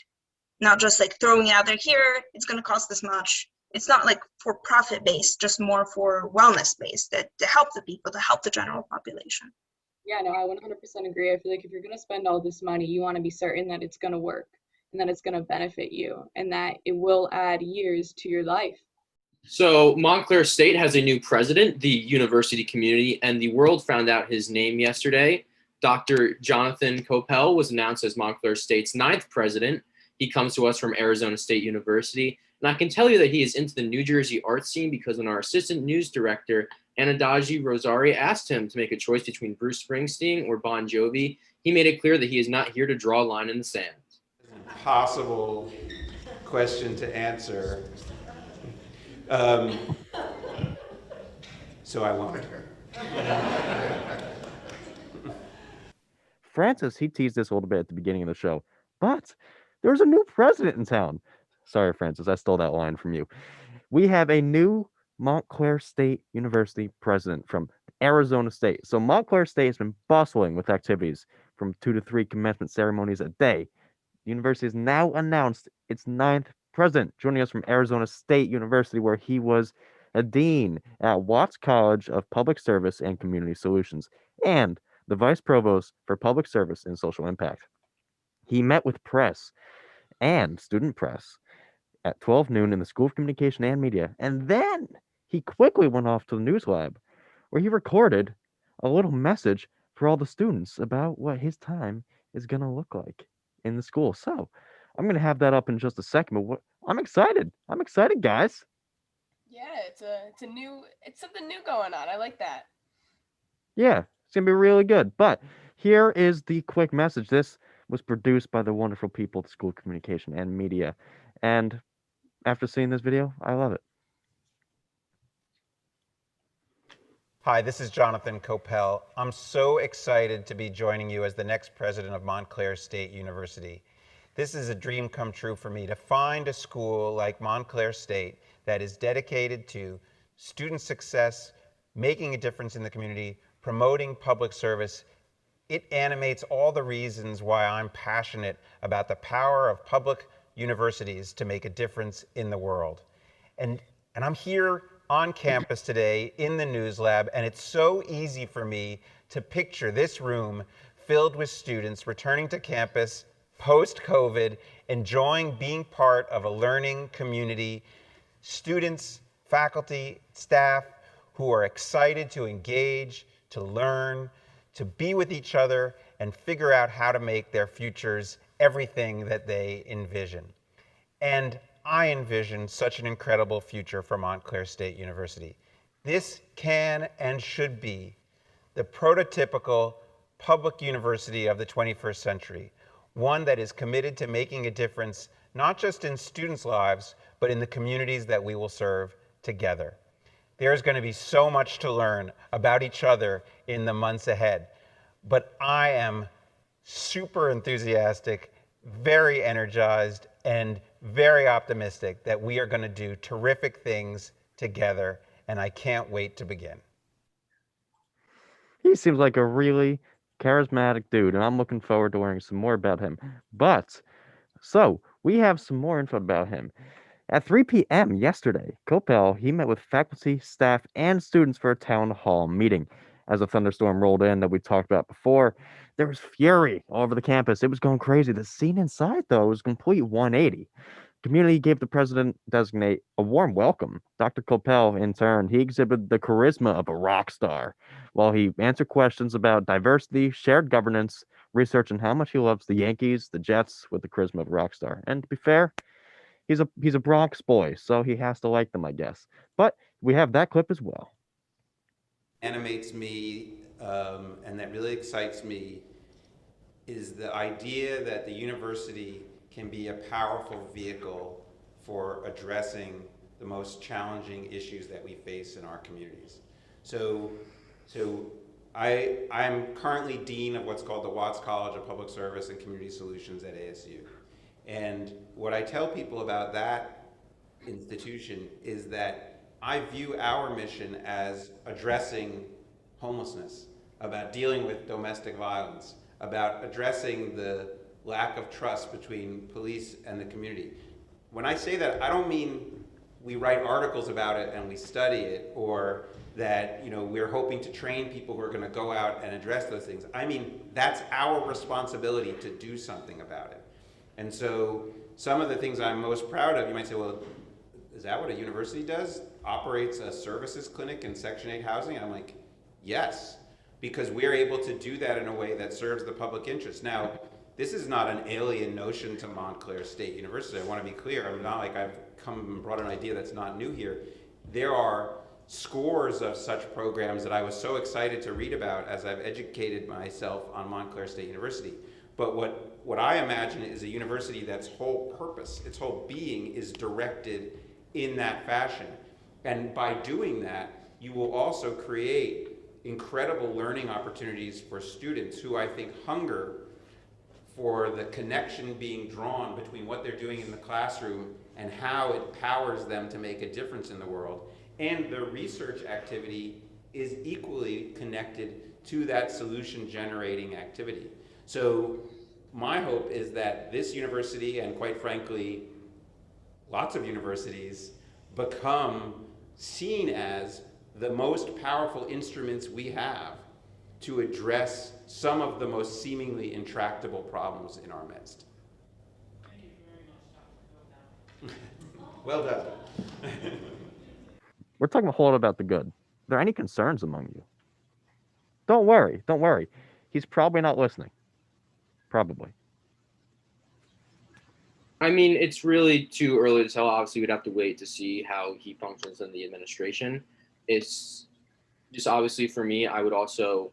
Not just throwing it out there, here, it's going to cost this much. It's not for profit based, just more for wellness based, to help the people, to help the general population. Yeah, no, I 100% agree. I feel like if you're going to spend all this money, you want to be certain that it's going to work and that it's going to benefit you and that it will add years to your life. So Montclair State has a new president, the university community, and the world found out his name yesterday. Dr. Jonathan Koppell was announced as Montclair State's 9th president. He comes to us from Arizona State University. And I can tell you that he is into the New Jersey art scene because when our assistant news director, Anadaji Rosari, asked him to make a choice between Bruce Springsteen or Bon Jovi, he made it clear that he is not here to draw a line in the sand. Impossible question to answer. So I won't. Francis, he teased this a little bit at the beginning of the show, but there's a new president in town. Sorry, Francis, I stole that line from you. We have a new Montclair State University president from Arizona State. So Montclair State has been bustling with activities from 2 to 3 commencement ceremonies a day. The university has now announced its 9th president, joining us from Arizona State University, where he was a dean at Watts College of Public Service and Community Solutions, and the vice provost for Public Service and Social Impact. He met with press and student press at 12 noon in the School of Communication and Media, and then he quickly went off to the news lab, where he recorded a little message for all the students about what his time is going to look like in the school. So I'm going to have that up in just a second, but I'm excited. I'm excited, guys. Yeah, it's something new going on. I like that. Yeah, it's going to be really good. But here is the quick message. This was produced by the wonderful people at the School of Communication and Media. And after seeing this video, I love it. Hi, this is Jonathan Koppell. I'm so excited to be joining you as the next president of Montclair State University. This is a dream come true for me, to find a school like Montclair State that is dedicated to student success, making a difference in the community, promoting public service. It animates all the reasons why I'm passionate about the power of public universities to make a difference in the world. And I'm here on campus today in the news lab, and it's so easy for me to picture this room filled with students returning to campus post-COVID, enjoying being part of a learning community, students, faculty, staff who are excited to engage, to learn, to be with each other and figure out how to make their futures everything that they envision. And I envision such an incredible future for Montclair State University. This can and should be the prototypical public university of the 21st century, one that is committed to making a difference not just in students' lives, but in the communities that we will serve together. There's going to be so much to learn about each other in the months ahead, but I am super enthusiastic, very energized, and very optimistic that we are going to do terrific things together, and I can't wait to begin. He seems like a really charismatic dude, and I'm looking forward to learning some more about him. But so we have some more info about him. At 3 p.m. yesterday, Koppell he met with faculty, staff, and students for a town hall meeting. As a thunderstorm rolled in that we talked about before, there was fury all over the campus. It was going crazy. The scene inside, though, was a complete 180. Community gave the president designate a warm welcome. Dr. Koppel, in turn, he exhibited the charisma of a rock star while he answered questions about diversity, shared governance, research, and how much he loves the Yankees, the Jets, with the charisma of a rock star. And to be fair, he's a Bronx boy, so he has to like them, I guess. But we have that clip as well. Animates me and that really excites me is the idea that the university can be a powerful vehicle for addressing the most challenging issues that we face in our communities. So I'm currently dean of what's called the Watts College of Public Service and Community Solutions at ASU. And what I tell people about that institution is that I view our mission as addressing homelessness, about dealing with domestic violence, about addressing the lack of trust between police and the community. When I say that, I don't mean we write articles about it and we study it, or that we're hoping to train people who are going to go out and address those things. I mean, that's our responsibility to do something about it. And so some of the things I'm most proud of, you might say, well, is that what a university does? Operates a services clinic in Section 8 housing? And I'm like, yes, because we're able to do that in a way that serves the public interest. Now, this is not an alien notion to Montclair State University. I want to be clear. I'm not like I've come and brought an idea that's not new here. There are scores of such programs that I was so excited to read about as I've educated myself on Montclair State University. But what I imagine is a university that's whole purpose, its whole being is directed in that fashion. And by doing that, you will also create incredible learning opportunities for students who I think hunger for the connection being drawn between what they're doing in the classroom and how it powers them to make a difference in the world. And the research activity is equally connected to that solution generating activity. So my hope is that this university, and quite frankly, lots of universities, become seen as the most powerful instruments we have to address some of the most seemingly intractable problems in our midst. Well done. We're talking a whole lot about the good. Are there any concerns among you? Don't worry. Don't worry. He's probably not listening. Probably. I mean, it's really too early to tell. Obviously, we'd have to wait to see how he functions in the administration. It's just obviously for me, I would also,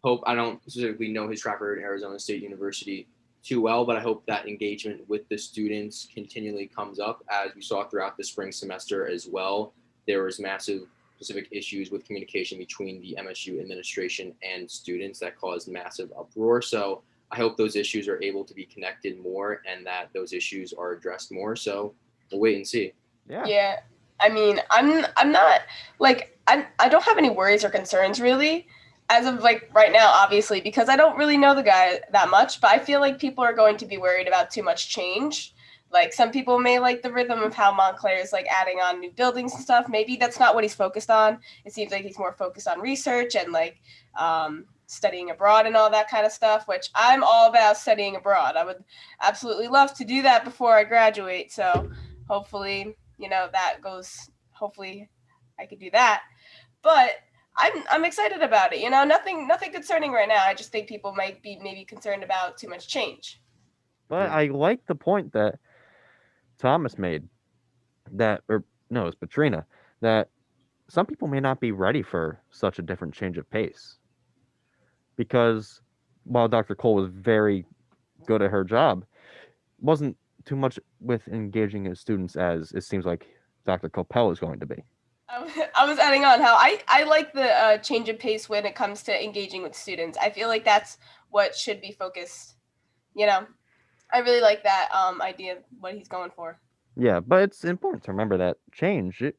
hope I don't specifically know his track record at Arizona State University too well, but I hope that engagement with the students continually comes up as we saw throughout the spring semester as well. There was massive specific issues with communication between the MSU administration and students that caused massive uproar. So I hope those issues are able to be connected more and that those issues are addressed more. So we'll wait and see. Yeah. I mean, I'm not like I don't have any worries or concerns really as of like right now, obviously, because I don't really know the guy that much, but I feel like people are going to be worried about too much change. Like some people may like the rhythm of how Montclair is like adding on new buildings and stuff. Maybe that's not what he's focused on. It seems like he's more focused on research and like studying abroad and all that kind of stuff, which I'm all about studying abroad. I would absolutely love to do that before I graduate. So hopefully, that goes, hopefully I could do that. But I'm excited about it. Nothing concerning right now. I just think people might be maybe concerned about too much change. But I like the point that Thomas made that, or no, it's Patrina, that some people may not be ready for such a different change of pace. Because while Dr. Cole was very good at her job, wasn't too much with engaging his students as it seems like Dr. Koppel is going to be. I was adding on how I like the change of pace when it comes to engaging with students. I feel like that's what should be focused. I really like that idea of what he's going for. Yeah, but it's important to remember that change it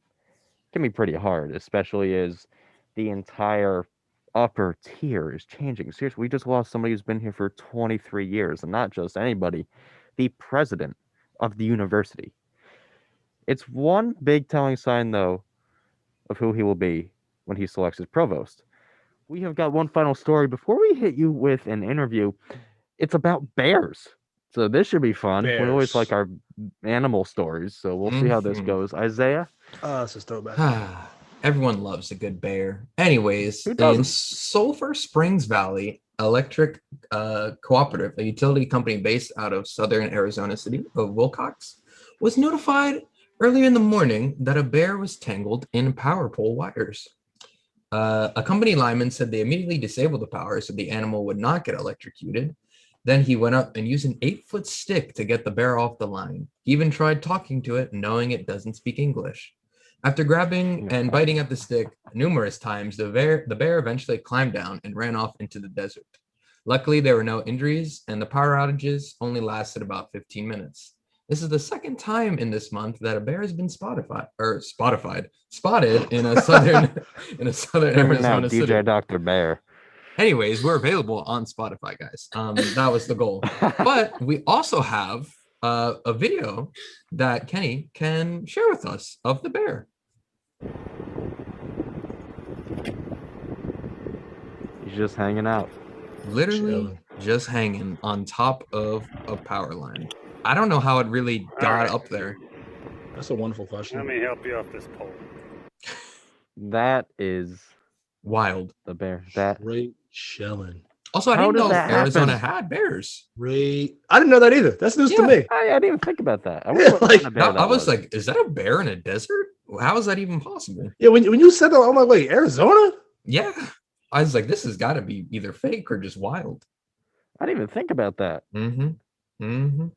can be pretty hard, especially as the entire upper tier is changing. Seriously, we just lost somebody who's been here for 23 years, and not just anybody, the president of the university. It's one big telling sign, though, of who he will be when he selects his provost. We have got one final story before we hit you with an interview. It's about bears. So this should be fun. We always like our animal stories, so we'll see how this goes. Isaiah? It's a throwback. Everyone loves a good bear. Anyways, Who in doesn't? Sulphur Springs Valley Electric Cooperative, a utility company based out of southern Arizona city of Wilcox, was notified earlier in the morning that a bear was tangled in power pole wires. A company lineman said they immediately disabled the power so the animal would not get electrocuted. Then he went up and used an 8-foot stick to get the bear off the line. He even tried talking to it, knowing it doesn't speak English. After grabbing and biting at the stick numerous times, the bear eventually climbed down and ran off into the desert. Luckily, there were no injuries, and the power outages only lasted about 15 minutes. This is the second time in this month that a bear has been spotted in a southern Arizona city. DJ Dr. Bear. Anyways, we're available on Spotify, guys. That was the goal. But we also have a video that Kenny can share with us of the bear. He's just hanging out. Literally just hanging on top of a power line. I don't know how it really got up there. That's a wonderful question. Let me help you off this pole. That is wild. The bear. That Great chilling. Also, I didn't know Arizona had bears. I didn't know that either. That's news to me. I didn't even think about that. I was like, is that a bear in a desert? How is that even possible? Yeah, when you said that, I'm like, wait, Arizona? Yeah. I was like, this has got to be either fake or just wild. I didn't even think about that. Mm-hmm.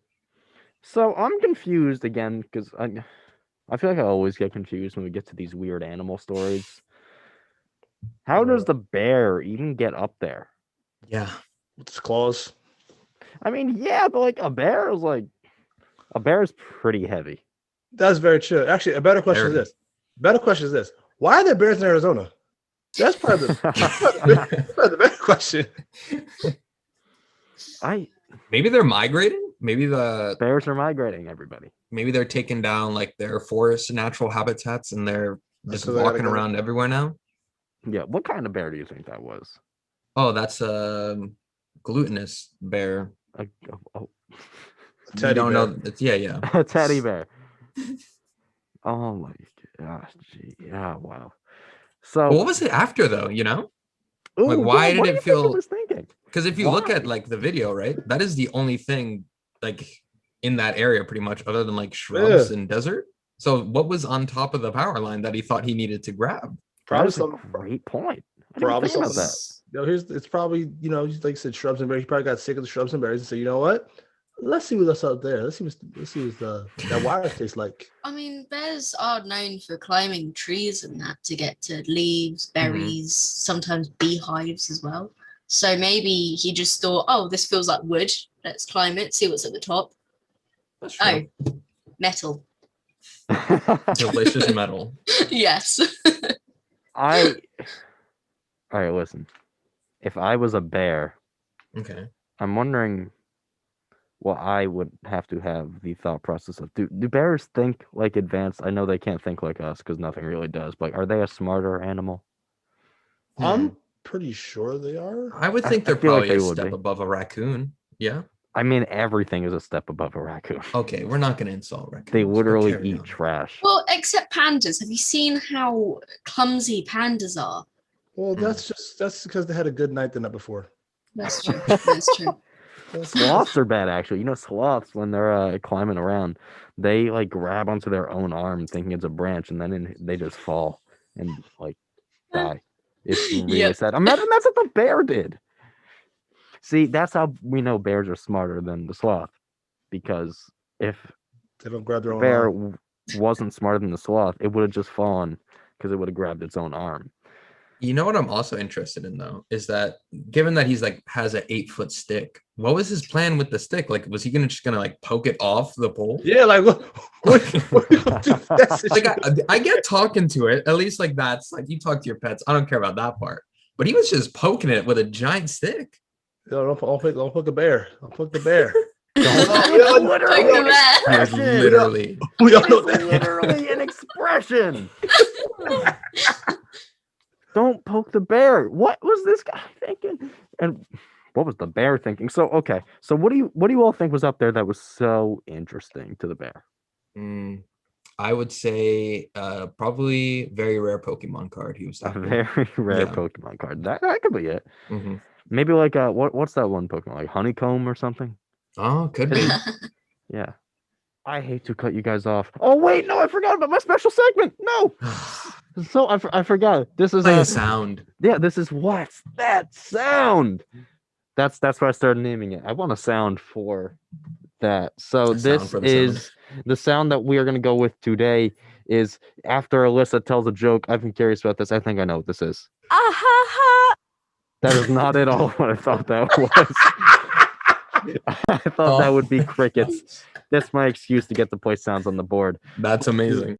So I'm confused again because I feel like I always get confused when we get to these weird animal stories. How does the bear even get up there? Yeah. With its claws. I mean, yeah, but like a bear is pretty heavy. That's very true. Actually, a better question is this. Why are there bears in Arizona? That's probably the better question. Maybe they're migrating. Maybe the bears are migrating. Everybody. Maybe they're taking down like their forest natural habitats and they're just walking around everywhere now. Yeah. What kind of bear do you think that was? Oh, that's a glutinous bear. Teddy don't bear. know. Yeah. A teddy bear. Oh my gosh. Gee. Yeah. Wow. So what was it after though? You know, like why did it feel? Thinking? Because if you look at like the video, right, that is the only thing like in that area pretty much other than like shrubs and desert. So what was on top of the power line that he thought he needed to grab? Probably a great point. Probably think about that. It's probably, like you said, shrubs and berries. He probably got sick of the shrubs and berries and said, you know what? Let's see what's up there. Let's see what that wire tastes like. I mean, bears are known for climbing trees and that to get to leaves, berries, sometimes beehives as well. So maybe he just thought, oh, this feels like wood. Let's climb it, see what's at the top. That's true. Oh, metal. Delicious metal. Yes. All right, listen. If I was a bear, okay, I'm wondering what I would have to have the thought process of. Do bears think like advanced? I know they can't think like us because nothing really does, but are they a smarter animal? I'm pretty sure they are. I would think they're feel like probably they a would step be. above a raccoon. Yeah. I mean, everything is a step above a raccoon. Okay, we're not going to insult raccoons. They literally Carry eat on. trash. Well, except pandas. Have you seen how clumsy pandas are? Well, that's because they had a good night the night before. That's true. That's true. Sloths are bad, actually. Sloths, when they're climbing around, they like grab onto their own arm thinking it's a branch, and then they just fall and like die. It's really sad. Imagine that's what the bear did. See, that's how we know bears are smarter than the sloth, because if they don't grab their own bear arm. wasn't smarter than the sloth, it would have just fallen because it would have grabbed its own arm. You know what I'm also interested in though is that given that he's like has an 8-foot stick, what was his plan with the stick? Like, was he just gonna like poke it off the pole? Yeah, like what like I get talking to it. At least like that's like you talk to your pets. I don't care about that part. but he was just poking it with a giant stick. Yo, don't poke a bear. Don't poke the bear. Literally. We all know It's that. literally an expression. Don't poke the bear. What was this guy thinking? And what was the bear thinking? So okay. So what do you all think was up there that was so interesting to the bear? I would say probably very rare Pokemon card he was A talking very about. rare Yeah. Pokemon card. That could be it. Mm-hmm. Maybe like what's that one Pokemon? Like Honeycomb or something? Oh, could be. Yeah. I hate to cut you guys off. Oh wait, no, I forgot about my special segment. No. So I forgot. This is Play a a sound. Yeah, this is what's that sound? That's why I started naming it. I want a sound for that. So A sound this for the sound. is the sound that we are gonna go with today is after Alyssa tells a joke. I've been curious about this. I think I know what this is. That is not at all what I thought that was. I thought that would be crickets. That's my excuse to get the play sounds on the board. That's amazing.